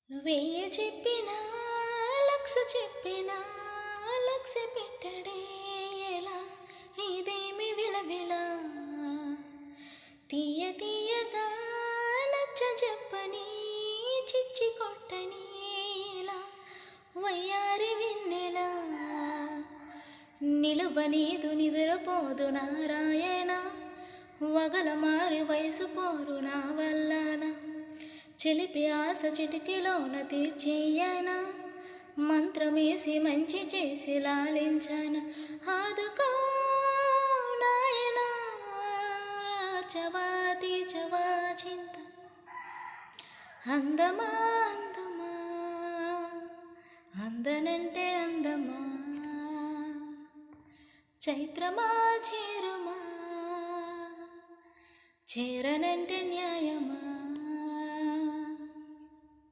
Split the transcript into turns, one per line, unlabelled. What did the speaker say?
వెయ్యి చెప్పినా లక్ష చెప్పినా లక్ష పెట్టడే ఎలా ఇదేమి విలవిల తీయ తీయగా నచ్చ చెప్పని చిచ్చి కొట్టని ఎలా వయ్యారి విన్నెలా నిలువనీదు నిద్రపోదు నారాయణ వగల మారి వయసు పోరు నా వల్లనా చిలిపి ఆశ చిటికిలోన తీర్చేయన మంత్రమేసి మంచి చేసి లాలించన ఆదుకో నాయన చవాతి చవాచింత అందమా అందమా అందనంటే అందమా చైత్రమా చేరమా చేరనంటే న్యాయమా